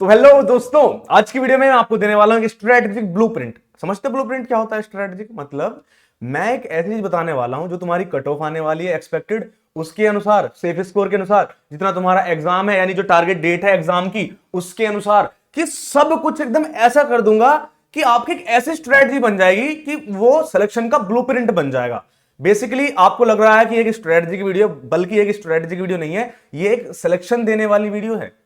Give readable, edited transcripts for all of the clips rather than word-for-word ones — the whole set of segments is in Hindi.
तो हेलो दोस्तों, आज की वीडियो में मैं आपको देने वाला हूं स्ट्रेटेजिक ब्लूप्रिंट। समझते ब्लूप्रिंट क्या होता है? स्ट्रेटेजिक मतलब मैं एक ऐसी चीज बताने वाला हूं जो तुम्हारी कट ऑफ आने वाली है एक्सपेक्टेड, उसके अनुसार सेफ स्कोर के अनुसार, जितना तुम्हारा एग्जाम है यानी जो टारगेट डेट है एग्जाम की उसके अनुसार, कि सब कुछ एकदम ऐसा कर दूंगा कि आपकी एक ऐसी स्ट्रेटजी बन जाएगी कि वो सिलेक्शन का ब्लूप्रिंट बन जाएगा। बेसिकली आपको लग रहा है कि एक स्ट्रेटजी की वीडियो, बल्कि एक स्ट्रेटजी की वीडियो नहीं है, ये एक सिलेक्शन देने वाली वीडियो है,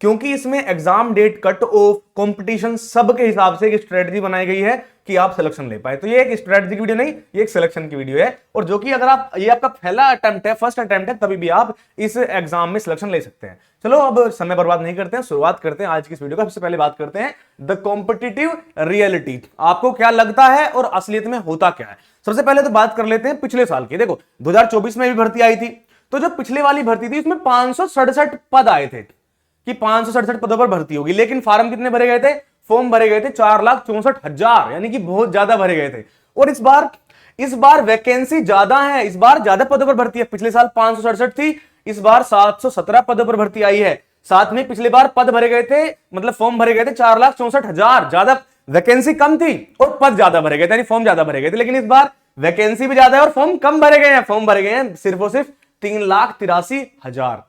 क्योंकि इसमें exam date, cut off, competition सब के हिसाब से एक स्ट्रेटजी बनाई गई है कि आप सिलेक्शन ले पाए। तो ये एक स्ट्रेटजी की वीडियो नहीं, ये एक सिलेक्शन की वीडियो है, और जो कि अगर आप, ये आपका पहला अटेम्प्ट है, फर्स्ट अटेम्प्ट है, तभी भी आप इस एग्जाम में सिलेक्शन ले सकते हैं। चलो अब समय बर्बाद नहीं करते हैं, शुरुआत करते हैं आज की इस वीडियो का। सबसे पहले बात करते हैं द कॉम्पिटिटिव रियलिटी। आपको क्या लगता है और असलियत में होता क्या है? सबसे पहले तो बात कर लेते हैं पिछले साल की। देखो 2024 में भी भर्ती आई थी, तो जो पिछले वाली भर्ती थी उसमें 567 पद आए थे कि 567 पदों पर भर्ती होगी, लेकिन फार्म कितने भरे गए थे? फॉर्म भरे गए थे 4,64,000, यानी कि बहुत ज्यादा भरे गए थे। और इस बार वैकेंसी ज्यादा है, इस बार ज्यादा पदों पर भर्ती है। पिछले साल 567 थी, इस बार 717 पदों पर भर्ती आई है। साथ में पिछले बार पद भरे गए थे, मतलब फॉर्म भरे गए थे 4,64,000, ज्यादा वैकेंसी कम थी और पद ज्यादा भरे गए थे, यानी फॉर्म ज्यादा भरे गए थे। लेकिन इस बार वैकेंसी भी ज्यादा है और फॉर्म कम भरे गए हैं। फॉर्म भरे गए हैं सिर्फ और सिर्फ 3,83,000।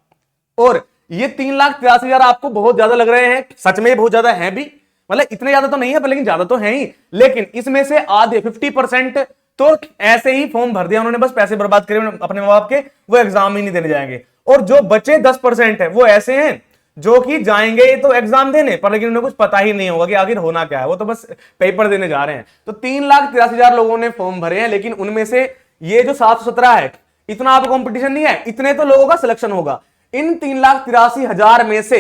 और ये 3,83,000 आपको बहुत ज्यादा लग रहे हैं, सच में बहुत ज्यादा है भी, मतलब इतने ज्यादा तो नहीं है पर लेकिन ज्यादा तो है ही। लेकिन इसमें से आधे 50% तो ऐसे ही फॉर्म भर दिया उन्होंने, बस पैसे बर्बाद करे अपने माँ बाप के, वो एग्जाम ही नहीं देने जाएंगे। और जो बचे 10% है वो ऐसे हैं जो कि जाएंगे तो एग्जाम देने पर, लेकिन उन्हें कुछ पता ही नहीं होगा कि आखिर होना क्या है, वो तो बस पेपर देने जा रहे हैं। तो 3,83,000 लोगों ने फॉर्म भरे हैं, लेकिन उनमें से ये जो 717 है, इतना आप कंपटीशन नहीं है, इतने तो लोगों का सिलेक्शन होगा। इन 3,83,000 में से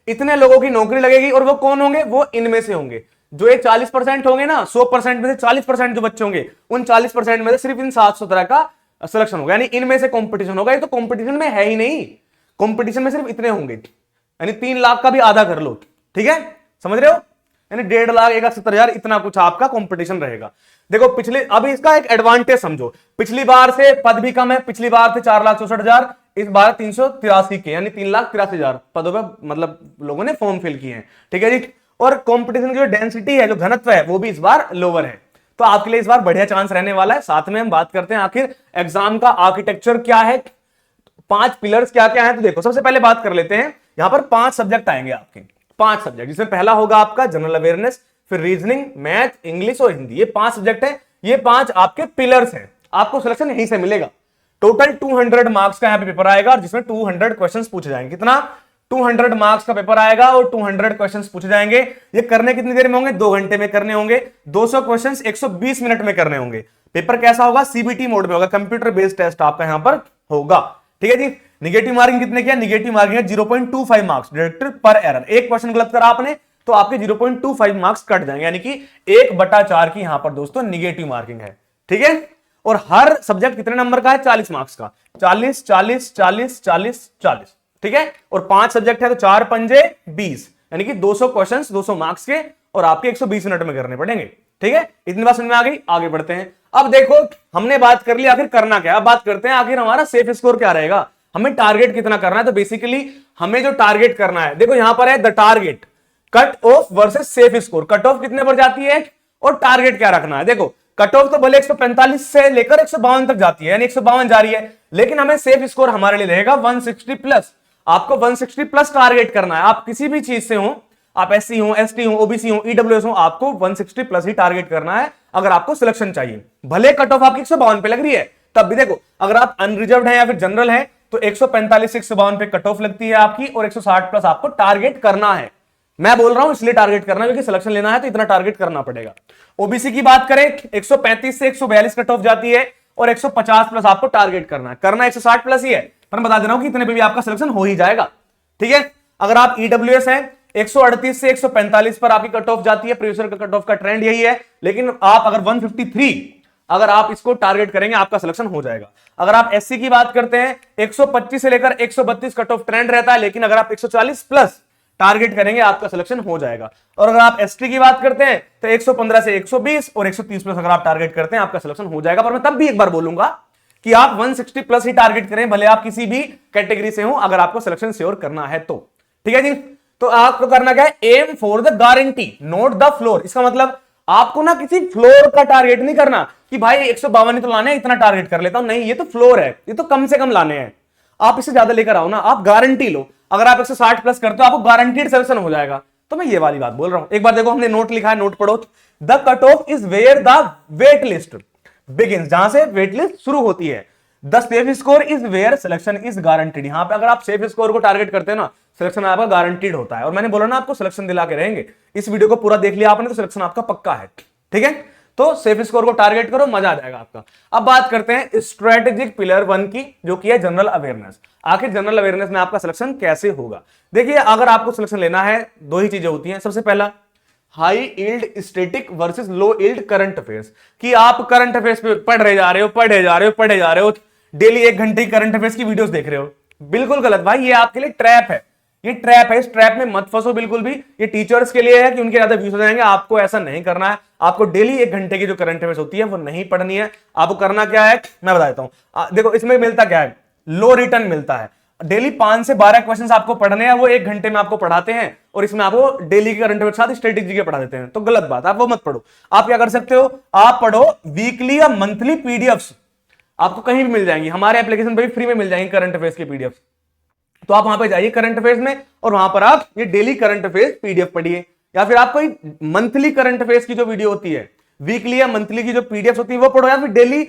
इतने लोगों की नौकरी लगेगी, और वो कौन होंगे? वो इनमें से होंगे जो ये 40% होंगे ना, 100% में से 40% जो बच्चे होंगे, उन 40% में से सिर्फ इन 717 का सिलेक्शन होगा, यानी इनमें से कंपटीशन होगा। ये तो कंपटीशन में है ही नहीं, कंपटीशन में सिर्फ इतने होंगे, यानी 3 लाख का भी आधा कर लो, ठीक है, समझ रहे हो? यानी 1.5 लाख 1,70,000 इतना कुछ आपका कंपटीशन रहेगा। देखो पिछले, अभी इसका एक एडवांटेज समझो, पिछली बार से पद भी कम है, पिछली बार थे 4,64,000, इस बार 383 के, यानी 3,83,000 पदों पर मतलब लोगों ने फॉर्म फिल किए हैं, ठीक है जी। और कंपटीशन की जो डेंसिटी है, जो घनत्व है, वो भी इस बार लोअर है, तो आपके लिए इस बार बढ़िया चांस रहने वाला है। साथ में हम बात करते हैं आखिर एग्जाम का आर्किटेक्चर क्या है, 5 पिलर्स क्या क्या है। तो देखो सबसे पहले बात कर लेते हैं, यहां पर 5 सब्जेक्ट आएंगे आपके, 5 सब्जेक्ट, जिसमें पहला होगा आपका जनरल अवेयरनेस, फिर रीजनिंग, मैथ, इंग्लिश और हिंदी। ये 5 सब्जेक्ट है, ये 5 आपके पिलर्स हैं। आपको सिलेक्शन यहीं से मिलेगा। टोटल 200 मार्क्स का यहां पे पेपर आएगा, जिसमें 200 क्वेश्चंस पूछे जाएंगे। कितना? 200 मार्क्स का पेपर आएगा और 200 क्वेश्चंस पूछे जाएंगे। ये करने कितनी देर में होंगे? 2 घंटे में करने होंगे। 200 क्वेश्चंस 120 मिनट में करने होंगे। पेपर कैसा होगा? सीबीटी मोड में होगा, कंप्यूटर बेस्ड टेस्ट आपका यहां पर होगा, ठीक है जी। निगेटिव मार्किंग कितने की है? निगेटिव मार्किंग है 0.25 मार्क्स डायरेक्ट पर एरर। एक क्वेश्चन गलत करा आपने तो आपके 0.25 मार्क्स कट जाएंगे, यानी कि 1/4 की यहां पर दोस्तों निगेटिव मार्किंग है, ठीक है। और हर सब्जेक्ट कितने नंबर का है? 40 मार्क्स का, 40 40 40 40 40, ठीक है। और 5 सब्जेक्ट है तो 4 पंजे 20, यानी कि 200 क्वेश्चन 200 मार्क्स के, और आपके 120 मिनट में करने पड़ेंगे, ठीक है। इतनी बात समझ में आ गई? आगे बढ़ते हैं। अब देखो हमने बात कर ली आखिर करना क्या है, अब बात करते हैं आखिर हमारा सेफ स्कोर क्या रहेगा, हमें टारगेट कितना करना है। तो बेसिकली हमें जो टारगेट करना है, देखो यहां पर है the target, cut off versus safe score. Cut off कितने पर जाती है और टारगेट क्या रखना है। देखो कट ऑफ तो भले 145 से लेकर 152 तक जाती है, यानी 152 जा रही है, लेकिन हमें सेफ स्कोर हमारे लिए रहेगा 160 प्लस। आपको 160 प्लस टारगेट करना है। आप किसी भी चीज से हो, आप एससी हो, एसटी हो, ओबीसी हो, ईडब्ल्यूएस हो, आपको 160 प्लस ही टारगेट करना है अगर आपको सिलेक्शन चाहिए। भले कट ऑफ आपकी 152 पे लग रही है, तब भी देखो अगर आप अनरिजर्व्ड है या फिर जनरल है तो 145 से 152 पे कट ऑफ लगती है आपकी, और 160 प्लस आपको टारगेट करना है। मैं बोल रहा हूं इसलिए टारगेट करना है क्योंकि सिलेक्शन लेना है तो इतना टारगेट करना पड़ेगा। ओबीसी की बात करें 135 से 142 कट ऑफ जाती है, और 150 प्लस आपको टारगेट करना है। करना 160 प्लस ही है, पर मैं बता दे रहा हूं कि इतने पे भी आपका सिलेक्शन हो ही जाएगा, ठीक है। अगर आप ईडब्ल्यूएस हैं 138 से 145 पर आपकी कट ऑफ जाती है, प्रीवियस का कट ऑफ का ट्रेंड यही है। लेकिन आप अगर 153 अगर आप इसको टारगेट करेंगे आपका सिलेक्शन हो जाएगा। अगर आप एससी की बात करते हैं 125 से लेकर 132 कट ऑफ ट्रेंड रहता है, लेकिन अगर आप 140 प्लस टारगेट करेंगे आपका सिलेक्शन हो जाएगा। और अगर आप एसटी की बात करते हैं तो 115 से 120 और 130 प्लस अगर आप टारगेट करते हैं आपका सिलेक्शन हो जाएगा। पर मैं तब भी एक बार बोलूंगा कि आप 160 प्लस ही टारगेट करें, भले आप किसी भी कैटेगरी से हो, अगर आपको सिलेक्शन श्योर करना है तो, ठीक है जी। तो आपको करना क्या है, aim for the guarantee not the floor. इसका मतलब आपको ना किसी फ्लोर का टारगेट नहीं करना कि भाई 152 तो लाने, इतना टारगेट कर लेता हूं, नहीं, ये तो फ्लोर है, ये तो कम से कम लाने हैं। आप इससे ज्यादा लेकर आओ ना, आप गारंटी लो। अगर आप 160 प्लस करते हो आपको गारंटीड सिलेक्शन हो जाएगा। तो मैं ये वाली बात बोल रहा हूं। एक बार देखो, हमने नोट लिखा है, नोट पढ़ो। The cut off is where the wait list begins, जहां से वेट लिस्ट शुरू होती है। The safe score is where selection is guaranteed. यहां पे अगर आप सेफ स्कोर को टारगेट करते हैं ना, सिलेक्शन आपका गारंटीड होता है। और मैंने बोला ना आपको सिलेक्शन दिला के रहेंगे। इस वीडियो को पूरा देख लिया आपने तो सिलेक्शन आपका पक्का है। ठीक है, तो सेफ स्कोर को टारगेट करो, मजा आ जाएगा आपका। अब बात करते हैं स्ट्रेटेजिक पिलर 1 की, जो कि है जनरल अवेयरनेस। आखिर जनरल अवेयरनेस में आपका सिलेक्शन कैसे होगा? देखिए, अगर आपको सिलेक्शन लेना है, दो ही चीजें होती हैं। सबसे पहला, हाई यील्ड स्टैटिक वर्सेस लो यील्ड करंट अफेयर्स, कि आप करंट अफेयर्स पे पढ़ रहे जा रहे हो, डेली 1 घंटे की करंट अफेयर्स की वीडियोस देख रहे हो। बिल्कुल गलत भाई, ये आपके लिए ट्रैप है, ये ट्रैप है। इस ट्रैप में मत फंसो बिल्कुल भी। ये टीचर्स के लिए है कि उनके ज्यादा व्यूज हो जाएंगे, आपको ऐसा नहीं करना है। आपको डेली 1 घंटे की जो करंट अफेयर्स होती है वो नहीं पढ़नी है। आपको करना क्या है, मैं बता देता हूं। देखो, इसमें मिलता क्या है, लो रिटर्न मिलता है। डेली 5 से 12 क्वेश्चन आपको पढ़ने हैं, वो 1 घंटे में आपको पढ़ाते हैं, और इसमें आपको डेली के करंट अफेयर के साथ स्ट्रेटेजी के पढ़ा देते हैं। तो गलत बात, आप वो मत पढ़ो। आप क्या कर सकते हो, आप पढ़ो वीकली या मंथली पीडीएफ्स, आपको कहीं भी मिल जाएंगी, हमारे एप्लीकेशन पे भी फ्री में मिल जाएंगी करंट अफेयर्स की पीडीएफ। तो आप वहां पे जाइए करंट अफेयर्स में, और वहां पर आप ये डेली करंट अफेयर्स पीडीएफ पढ़िए। या फिर आप कोई मंथली करंट अफेयर्स की जो वीडियो होती है, वीकली या मंथली की जो पीडीएफ होती है वो पढ़ो। या फिर डेली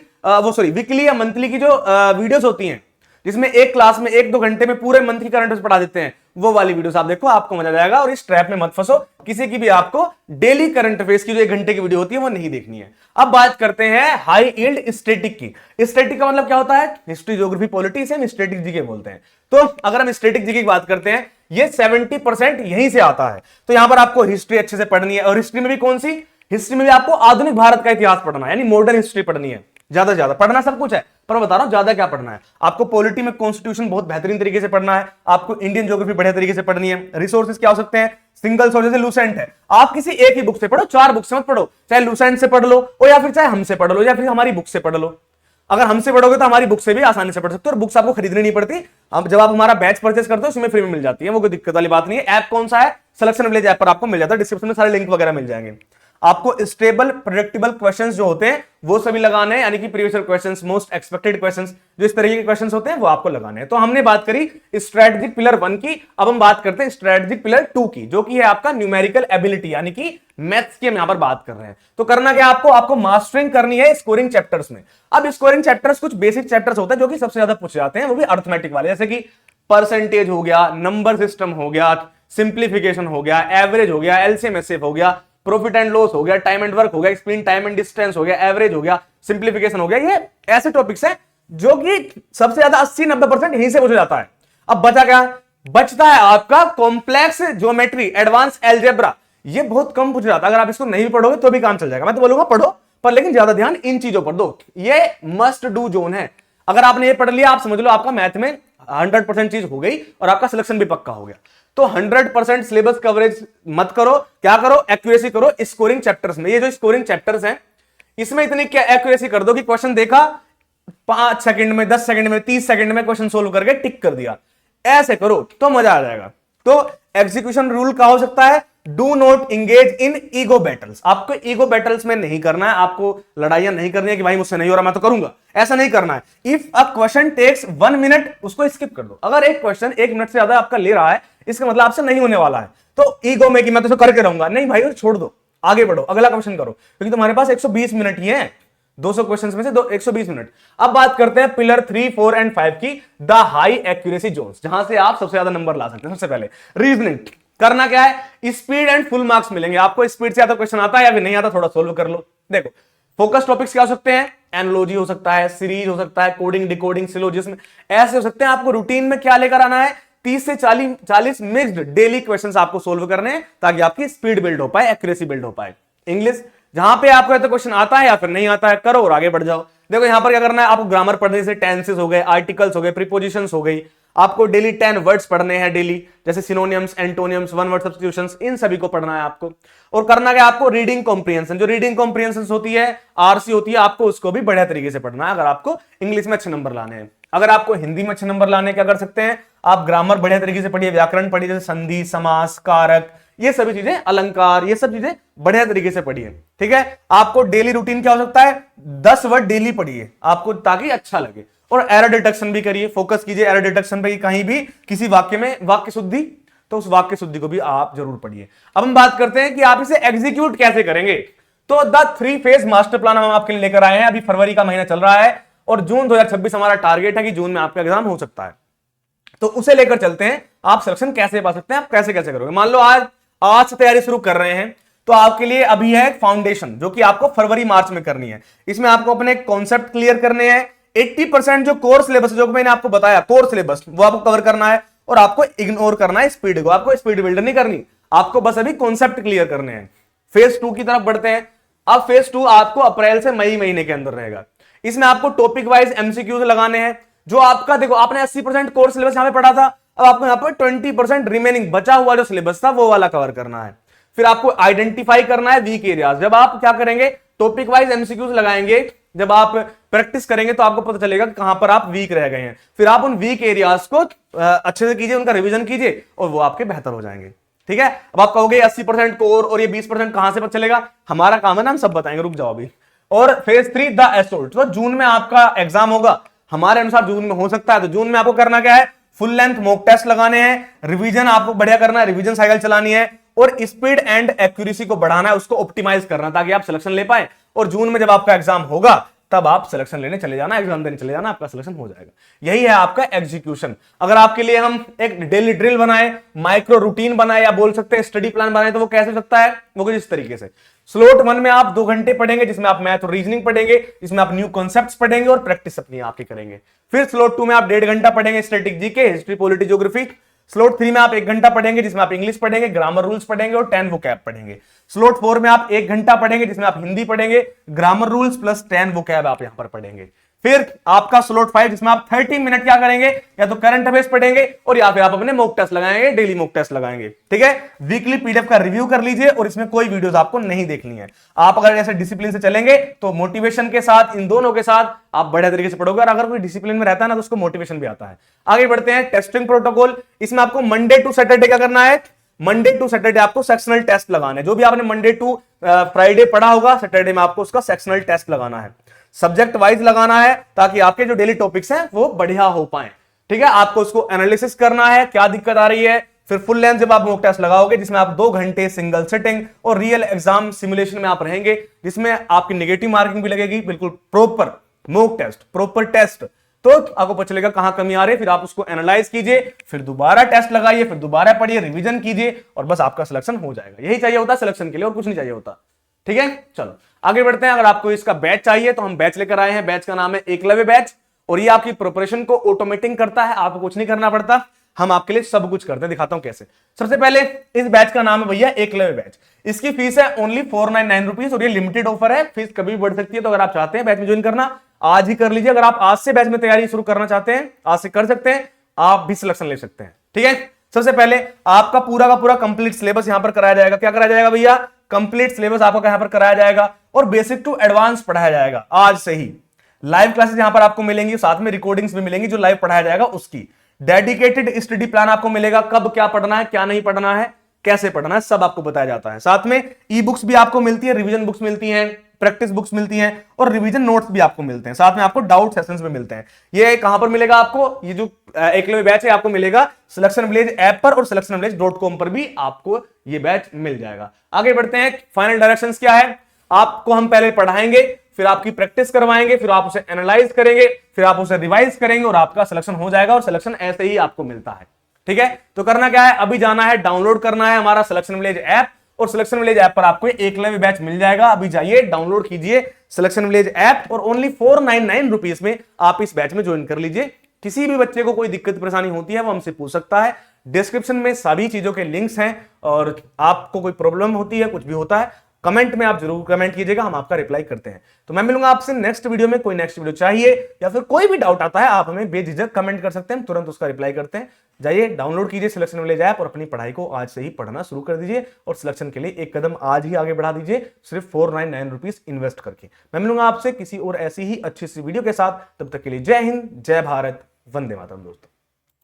वीकली या मंथली की जो वीडियोस होती हैं, जिसमें एक क्लास में 1-2 घंटे में पूरे मंथ की करंट अफेयर्स पढ़ा देते हैं, वो वाली वीडियोस आप देखो, आपको मजा आ जाएगा। और इस ट्रैप में मत फंसो, किसी की भी आपको डेली करंट अफेयर्स की जो 1 घंटे की वीडियो होती है वो नहीं देखनी है। अब बात करते हैं हाई यील्ड स्टैटिक की। स्टैटिक का मतलब क्या होता है, हिस्ट्री, ज्योग्राफी, पॉलिटी, से हम स्टैटिक जीके बोलते हैं। तो अगर हम स्टैटिक जीके की बात करते हैं, ये 70% यहीं से आता है। तो यहां पर आपको हिस्ट्री अच्छे से पढ़नी है, और हिस्ट्री में भी कौन सी, हिस्ट्री में भी आपको आधुनिक भारत का इतिहास पढ़ना है, यानी मॉडर्न हिस्ट्री पढ़नी है। ज्यादा से ज्यादा पढ़ना सब कुछ है, पर मैं बता रहा हूं ज्यादा क्या पढ़ना है। आपको पॉलिटी में कॉन्स्टिट्यूशन बहुत बेहतरीन तरीके से पढ़ना है, आपको इंडियन ज्योग्राफी बढ़िया तरीके से पढ़नी है। रिसोर्सेज क्या हो सकते हैं, सिंगल सोर्स जैसे लूसेंट है, आप किसी एक ही बुक से पढ़ो, 4 बुक से मत पढ़ो। चाहे लूसेंट से पढ़ लो, और या फिर चाहे हमसे पढ़ लो, या फिर हमारी बुक से पढ़ लो। अगर हमसे पढ़ोगे तो हमारी बुक से भी आसानी से पढ़ सकते हो, और बुक्स आपको खरीदनी नहीं पड़ती। अब जब आप हमारा बैच परचेस करते हो उसमें फ्री में मिल जाती है, वो कोई दिक्कत वाली बात नहीं है। ऐप कौन सा है, सिलेक्शन विलेज ऐप पर आपको मिल जाता है, डिस्क्रिप्शन में सारे लिंक वगैरह मिल जाएंगे। आपको स्टेबल प्रेडिक्टेबल क्वेश्चंस जो होते हैं वो सभी लगाने हैं, यानी कि previous year questions, most expected questions, जो इस तरीके के क्वेश्चंस होते हैं वो आपको लगाने हैं। तो हमने बात करी स्ट्रेटेजिक पिलर 1 की। अब हम बात करते हैं स्ट्रेटेजिक पिलर 2 की, जो कि है आपका न्यूमेरिकल एबिलिटी, यानी कि मैथ्स की हम यहां पर बात कर रहे हैं। तो करना क्या, आपको मास्टरिंग करनी है स्कोरिंग चैप्टर्स में। अब स्कोरिंग चैप्टर्स कुछ बेसिक चैप्टर्स होते हैं जो कि सबसे ज्यादा पूछे जाते हैं, वो भी अर्थमेटिक वाले, जैसे कि परसेंटेज हो गया, नंबर सिस्टम हो गया, सिंप्लीफिकेशन हो गया, एवरेज हो गया, एलसीएम एचसीएफ हो गया, प्रॉफिट एंड लॉस हो गया, टाइम एंड वर्क हो गया, स्पीड टाइम एंड डिस्टेंस हो गया, एवरेज हो गया, सिंप्लीफिकेशन हो गया। ये ऐसे टॉपिक्स हैं जो कि सबसे ज्यादा 80-90% यहीं से पूछा जाता है। अब बचा क्या, बचता है आपका कॉम्प्लेक्स ज्योमेट्री, एडवांस एल्जेब्रा। ये बहुत कम पूछा जाता है, अगर आप इसको नहीं पढ़ोगे तो भी काम चल जाएगा। मैं तो बोलूंगा पढ़ो, पर लेकिन ज्यादा ध्यान इन चीजों पर दो, ये मस्ट डू जोन है। अगर आपने ये पढ़ लिया, आप समझ लो आपका मैथ में 100% चीज हो गई और आपका सिलेक्शन भी पक्का हो गया। तो 100% सिलेबस कवरेज मत करो, क्या करो, एक्यूरेसी करो स्कोरिंग चैप्टर्स में। ये जो स्कोरिंग चैप्टर्स हैं, इसमें इतनी क्या एक्यूरेसी कर दो कि क्वेश्चन देखा 5 सेकंड में, 10 सेकंड में, 30 सेकंड में क्वेश्चन सोल्व करके टिक कर दिया। ऐसे करो तो मजा आ जाएगा। तो एग्जीक्यूशन रूल क्या हो सकता है, do not engage in ego battles. आपको ईगो बैटल्स में नहीं करना है, आपको लड़ाइयां नहीं करनी है कि भाई मुझसे नहीं हो रहा मैं तो करूंगा, ऐसा नहीं करना है। If a question takes 1 minute, उसको स्किप कर दो। अगर एक क्वेश्चन 1 मिनट से ज्यादा आपका ले रहा है, इसका मतलब आपसे नहीं होने वाला है। तो ईगो में कि मैं तो करके रहूंगा, नहीं भाई, छोड़ दो, आगे बढ़ो, अगला क्वेश्चन करो, क्योंकि तुम्हारे पास 120 मिनट ही है, 200 क्वेश्चंस में से 120 मिनट। अब बात करते हैं पिलर 3, 4 एंड 5 की, द हाई एक्यूरेसी जोन्स, जहां से आप सबसे ज्यादा नंबर ला सकते हैं। सबसे पहले रीजनिंग करना क्या है, स्पीड एंड फुल मार्क्स मिलेंगे आपको। स्पीड से ज्यादा क्वेश्चन आता है या फिर नहीं आता, थोड़ा सोल्व कर लो। देखो, फोकस टॉपिक्स क्या हो सकते हैं, एनालॉजी हो सकता है, सीरीज हो सकता है, कोडिंग, डिकोडिंग, सिलोजिज्म, ऐसे हो सकते हैं। आपको रूटीन में क्या लेकर आना है, 30 से 40 मिक्स्ड डेली क्वेश्चंस आपको सोल्व करने हैं, ताकि आपकी स्पीड बिल्ड हो पाए, एक्यूरेसी बिल्ड हो पाए। इंग्लिश, जहां पे आपको या तो क्वेश्चन आता है या फिर नहीं आता है, करो और आगे बढ़ जाओ। देखो यहां पर क्या करना है, आपको ग्रामर पढ़ने से, टेंसेस हो गए, आर्टिकल्स हो गए, प्रीपोजिशंस हो गई, आपको डेली 10 वर्ड्स पढ़ने हैं डेली, जैसे synonyms, antonyms, one word substitutions, इन सभी को पढ़ना है आपको। और करना क्या, आपको रीडिंग कॉम्प्रिहेंशन, जो रीडिंग कॉम्प्रिहेंशन होती है, आरसी होती है, आपको उसको भी बढ़िया तरीके से पढ़ना है, अगर आपको इंग्लिश में अच्छे नंबर लाने हैं। अगर आपको हिंदी में अच्छे नंबर लाने क्या कर सकते हैं, आप ग्रामर बढ़िया तरीके से पढ़िए, व्याकरण पढ़िए, जैसे संधि, समास, कारक, ये सभी चीजें, अलंकार, ये सब चीजें बढ़िया तरीके से पढ़िए। ठीक है, आपको डेली रूटीन क्या हो सकता है, 10 वर्ड डेली पढ़िए आपको, ताकि अच्छा लगे। और एरर डिटेक्शन भी करिए, फोकस कीजिए एरर डिटेक्शन पे, कहीं भी किसी वाक्य में वाक्य शुद्धि, तो उस वाक्य शुद्धि को भी आप जरूर पढ़िए। अब हम बात करते हैं कि आप इसे एग्जीक्यूट कैसे करेंगे। तो द 3 फेज मास्टर प्लान हम आपके लिए लेकर आए हैं। अभी फरवरी का महीना चल रहा है और जून 2026 हमारा टारगेट है कि जून में आपका एग्जाम हो सकता है, तो उसे लेकर चलते हैं। आप सिलेक्शन कैसे पा सकते हैं, आप कैसे कैसे करोगे। मान लो आज से तैयारी शुरू कर रहे हैं, तो आपके लिए अभी है फाउंडेशन, जो कि आपको फरवरी मार्च में करनी है। इसमें आपको अपने कॉन्सेप्ट क्लियर करने हैं। 80% जो कोर सिलेबस, जो मैंने आपको बताया कोर सिलेबस, वो आपको कवर करना है और आपको इग्नोर करना है स्पीड को। आपको स्पीड बिल्डर नहीं करनी, आपको बस अभी कॉन्सेप्ट क्लियर करने हैं। फेज 2 की तरफ बढ़ते हैं। अब फेज 2 आपको अप्रैल से मई महीने के अंदर रहेगा। इसमें आपको टॉपिक वाइज एमसीक्यूज लगाने हैं। जो आपका देखो, आपने 80% कोर सिलेबस यहां पे पढ़ा था, अब आपको यहां पर 20% रिमेनिंग बचा हुआ जो सिलेबस था वो वाला कवर करना है। फिर आपको आइडेंटिफाई करना है वीक एरियाज। जब आप क्या करेंगे, टॉपिक वाइज एमसीक्यूज लगाएंगे, जब आप प्रैक्टिस करेंगे तो आपको पता चलेगा कि कहां पर आप वीक रह गए हैं। फिर आप उन वीक एरियाज को अच्छे से कीजिए, उनका रिवीजन कीजिए और वो आपके बेहतर हो जाएंगे। ठीक है, अब आप कहोगे 80% कोर और ये 20% कहां से पता चलेगा, हमारा काम है ना, हम सब बताएंगे, रुक जाओ अभी। और फेज 3 द एसोल्ट, तो जून में आपका एग्जाम होगा, हमारे अनुसार जून में हो सकता है। तो जून में आपको करना क्या है, फुल लेंथ मॉक टेस्ट लगाने हैं, रिवीजन आपको बढ़िया करना है, रिवीजन साइकिल चलानी है और स्पीड एंड एक्यूरेसी को बढ़ाना है, उसको ऑप्टिमाइज करना, ताकि आप सिलेक्शन ले पाए। और जून में जब आपका एग्जाम होगा तब आप सिलेक्शन लेने चले जाना, एग्जाम देने चले जाना, आपका सिलेक्शन हो जाएगा। यही है आपका एग्जीक्यूशन। अगर आपके लिए हम एक डेली ड्रिल बनाए, माइक्रो रूटीन बनाए, या बोल सकते हैं स्टडी प्लान बनाए, तो वो कैसे हो सकता है, वो कुछ इस तरीके से। स्लॉट 1 में आप 2 घंटे पढ़ेंगे, जिसमें आप मैथ और रीजनिंग पढ़ेंगे, जिसमें आप न्यू कॉन्सेप्ट्स पढ़ेंगे और प्रैक्टिस अपनी आपकी करेंगे। फिर स्लॉट 2 में आप 1.5 घंटा पढ़ेंगे static GK, history, polity, geography. Slot 3 में आप 1 घंटा पढ़ेंगे, जिसमें आप इंग्लिश पढ़ेंगे, ग्रामर रूल्स पढ़ेंगे और 10 वोकैब पढ़ेंगे। स्लॉट 4 में आप 1 घंटा पढ़ेंगे, जिसमें आप हिंदी पढ़ेंगे, ग्रामर रूल्स प्लस 10 वोकैब आप यहां पर पढ़ेंगे। फिर आपका स्लॉट 5, जिसमें आप 30 मिनट क्या करेंगे, या तो करंट अफेयर्स पढ़ेंगे और या फिर आप अपने मॉक टेस्ट लगाएंगे, डेली मॉक टेस्ट लगाएंगे। ठीक है, वीकली पीडीएफ का रिव्यू कर लीजिए और इसमें कोई वीडियोस आपको नहीं देखनी है। आप अगर ऐसे डिसिप्लिन से चलेंगे तो मोटिवेशन के साथ, इन दोनों के साथ आप बढ़िया तरीके से पढ़ोगे। और अगर कोई डिसिप्लिन में रहता है ना, तो उसको मोटिवेशन भी आता है। आगे बढ़ते हैं, टेस्टिंग प्रोटोकॉल। इसमें आपको मंडे टू सैटरडे क्या करना है, मंडे टू सैटरडे आपको सेक्शनल टेस्ट लगाना है। जो भी आपने मंडे टू फ्राइडे पढ़ा होगा, सैटरडे में आपको उसका सेक्शनल टेस्ट लगाना है। सब्जेक्ट वाइज लगाना है, ताकि आपके जो डेली टॉपिक्स हैं वो बढ़िया हो पाए। ठीक है, आपको उसको एनालिसिस करना है, क्या दिक्कत आ रही है। फिर फुल लेंथ जब आप मॉक टेस्ट लगाओगे, जिसमें आप 2 घंटे सिंगल सिटिंग और रियल एग्जाम सिमुलेशन में आप रहेंगे, जिसमें आपकी नेगेटिव मार्किंग भी लगेगी। बिल्कुल proper mock test, proper test, तो आपको पता चलेगा कहां कमी आ रही है। फिर आप उसको एनालाइज कीजिए, फिर दोबारा टेस्ट लगाइए, फिर दोबारा पढ़िए, रिवीजन कीजिए और बस आपका सिलेक्शन हो जाएगा। यही चाहिए होता है सिलेक्शन के लिए, और कुछ नहीं चाहिए होता। ठीक है, चलो आगे बढ़ते हैं। अगर आपको इसका बैच चाहिए तो हम बैच लेकर आए हैं। बैच का नाम है एकलव्य बैच, और ये आपकी प्रिपरेशन को ऑटोमेटिक करता है, आपको कुछ नहीं करना पड़ता, हम आपके लिए सब कुछ करते हैं। दिखाता हूं कैसे। सबसे पहले इस बैच का नाम है भैया एकलव्य बैच। इसकी फीस है ओनली 499 रुपीज और ये लिमिटेड ऑफर है, फीस कभी भी बढ़ सकती है। तो अगर आप चाहते हैं बैच में ज्वाइन करना, आज ही कर लीजिए। अगर आप आज से बैच में तैयारी शुरू करना चाहते हैं, आज से कर सकते हैं, आप भी सिलेक्शन ले सकते हैं। ठीक है, सबसे पहले आपका पूरा का पूरा कंप्लीट सिलेबस यहां पर कराया जाएगा। क्या कराया जाएगा भैया, कंप्लीट सिलेबस आपका यहां पर कराया जाएगा और बेसिक टू एडवांस पढ़ाया जाएगा। आज से ही लाइव क्लासेस यहां पर आपको मिलेंगी, साथ में रिकॉर्डिंग्स भी मिलेंगी जो लाइव पढ़ाया जाएगा उसकी। डेडिकेटेड स्टडी प्लान आपको मिलेगा, कब क्या पढ़ना है, क्या नहीं पढ़ना है, कैसे पढ़ना है, सब आपको बताया जाता है। साथ में ई बुक्स भी आपको मिलती है, रिवीजन बुक्स मिलती हैं, प्रैक्टिस बुक्स मिलती हैं और रिवीजन नोट्स भी आपको मिलते हैं। साथ में आपको डाउट सेशंस भी मिलते हैं। ये कहां पर मिलेगा आपको, ये जो एकलव्य बैच है आपको मिलेगा सिलेक्शन विलेज ऐप पर और सिलेक्शनविलेज.com पर भी आपको ये बैच मिल जाएगा। आगे बढ़ते हैं, फाइनल डायरेक्शंस क्या है। आपको हम पहले पढ़ाएंगे, फिर आपकी प्रैक्टिस करवाएंगे, फिर आप उसे एनालाइज करेंगे, फिर आप उसे रिवाइज करेंगे और आपका सिलेक्शन हो जाएगा। और सिलेक्शन ऐसे ही आपको मिलता है। ठीक है, तो करना क्या है, अभी जाना है, डाउनलोड करना है हमारा सिलेक्शन विलेज ऐप, और सिलेक्शन विलेज ऐप पर आपको एकलव्य बैच मिल जाएगा। अभी जाइए, डाउनलोड कीजिए सिलेक्शन विलेज ऐप और ओनली 499 रुपीज में आप इस बैच में ज्वाइन कर लीजिए। किसी भी बच्चे को कोई दिक्कत परेशानी होती है वो हमसे पूछ सकता है। डिस्क्रिप्शन में सभी चीजों के लिंक्स हैं, और आपको कोई प्रॉब्लम होती है, कुछ भी होता है, कमेंट में आप जरूर कमेंट कीजिएगा, हम आपका रिप्लाई करते हैं। तो मैं मिलूंगा आपसे नेक्स्ट वीडियो में। कोई नेक्स्ट वीडियो चाहिए या फिर कोई भी डाउट आता है, आप हमें बेझिझक कमेंट कर सकते हैं, तुरंत उसका रिप्लाई करते हैं। जाइए डाउनलोड कीजिए सिलेक्शन विलेज ऐप और अपनी पढ़ाई को आज से ही पढ़ना शुरू कर दीजिए और सिलेक्शन के लिए एक कदम आज ही आगे बढ़ा दीजिए, सिर्फ 499 रुपीज इन्वेस्ट करके। मैं मिलूंगा आपसे किसी और ऐसी ही अच्छी सी वीडियो के साथ, तब तक के लिए जय हिंद, जय भारत, वंदे मातरम दोस्तों।